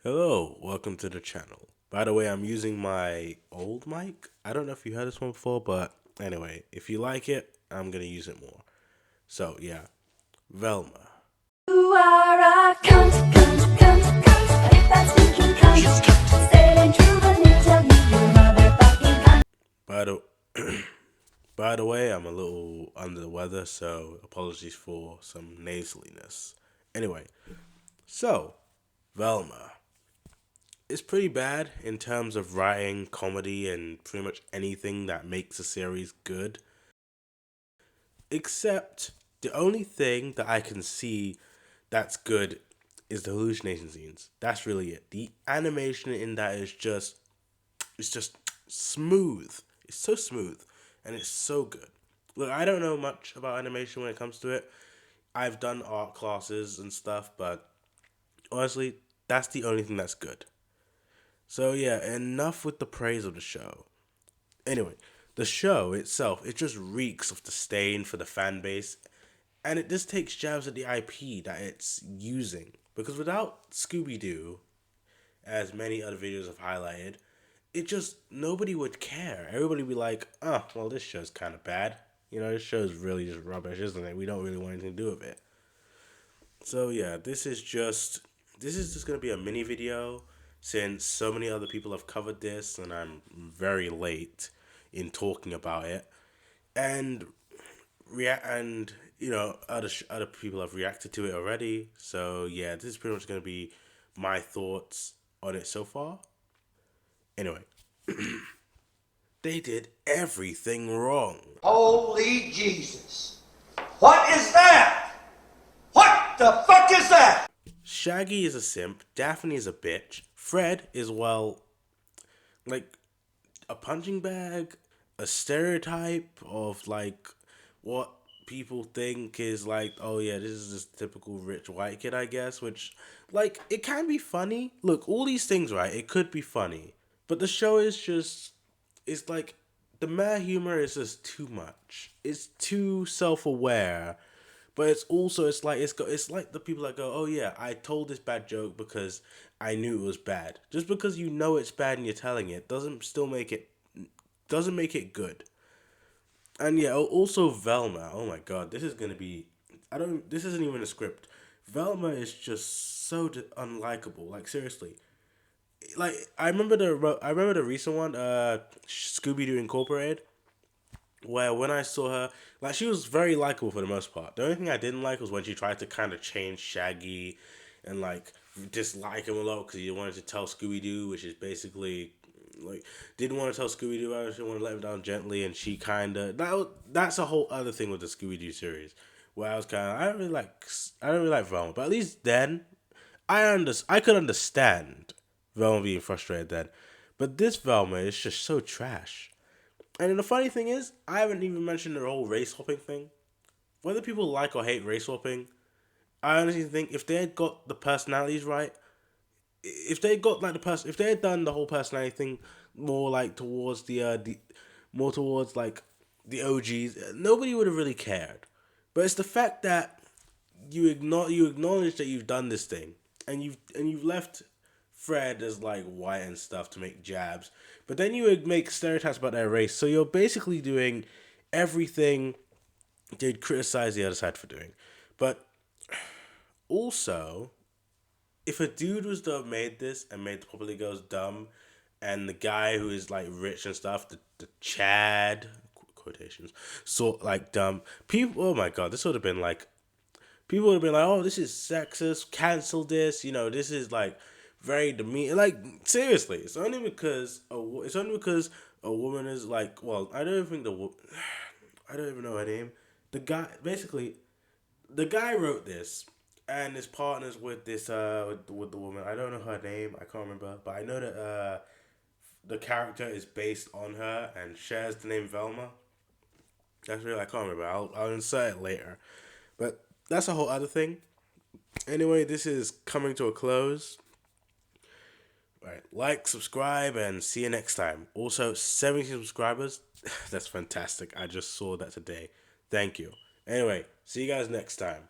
Hello, welcome to the channel. By the way, I'm using my old mic. I don't know if you heard this one before, but anyway, if you like it, I'm gonna use it more. So yeah, Velma. You are a cunt. But if that's stinking cunt, still ain't true, but me tell you, you motherfucking cunt. By the by the way, I'm a little under the weather, so apologies for some nasaliness. Anyway, so Velma is pretty bad in terms of writing comedy and pretty much anything that makes a series good. Except the only thing that I can see that's good is the hallucination scenes. That's really it. The animation in that is just it's just smooth. It's so smooth and it's so good. Look, I don't know much about animation when it comes to it. I've done art classes and stuff, but honestly, that's the only thing that's good. So yeah, enough with the praise of the show. Anyway, the show itself, it just reeks of disdain for the fan base, and it just takes jabs at the IP that it's using. Because without Scooby Doo, as many other videos have highlighted, it just nobody would care. Everybody would be like, oh, well, this show's kind of bad. This show's really just rubbish, isn't it? We don't really want anything to do with it. So yeah, this is just gonna be a mini video since so many other people have covered this, and I'm very late in talking about it. And other people have reacted to it already. So yeah, this is pretty much gonna be my thoughts on it so far. Anyway, they did everything wrong. Holy Jesus. What is that? What the fuck is that? Shaggy is a simp, Daphne is a bitch, Fred is, well, like a punching bag, a stereotype of like what people think is like, oh yeah, this is this typical rich white kid, I guess, which like it can be funny. Look, all these things, right? It could be funny, but the show is just it's like the mad humor is just too much. It's too self-aware, but it's like the people that go, "Oh yeah, I told this bad joke because I knew it was bad." Just because you know it's bad and you're telling it doesn't make it good. And yeah, also Velma. Oh my god, this is gonna be. I don't. This isn't even a script. Velma is just so unlikable. Like seriously. Like I remember the recent one, Scooby Doo Incorporated, where when I saw her, like she was very likable for the most part. The only thing I didn't like was when she tried to kind of change Shaggy, and like dislike him a lot because he wanted to tell Scooby Doo, which is basically like didn't want to tell Scooby Doo. I just want to let him down gently, and she kind of that's a whole other thing with the Scooby Doo series, where I was kind of I don't really like Velma, but at least then I could understand Velma being frustrated then, but this Velma is just so trash. And then the funny thing is, I haven't even mentioned the whole race swapping thing. Whether people like or hate race swapping, I honestly think if they had got the personalities right, if they had done the whole personality thing more like towards the more towards like the OGs, nobody would have really cared. But it's the fact that you acknowledge that you've done this thing, and you've left Fred as like white and stuff to make jabs, but then you would make stereotypes about their race. So you're basically doing everything they'd criticize the other side for doing. But also, if a dude was to have made this and made the public goes dumb, and the guy who is like rich and stuff, the Chad quotations, sort like dumb people. Oh my god, this would have been like people would have been like, "Oh, this is sexist. Cancel this." This is like very demeaning. Like seriously, it's only because a woman is like, well, I don't even think I don't even know her name. The guy basically the guy wrote this and his partners with this with the woman. I don't know her name. I can't remember, but I know that the character is based on her and shares the name Velma. That's really I can't remember. I'll insert it later. But that's a whole other thing. Anyway, this is coming to a close. All right, like, subscribe, and see you next time. Also, 70 subscribers. That's fantastic. I just saw that today. Thank you. Anyway, see you guys next time.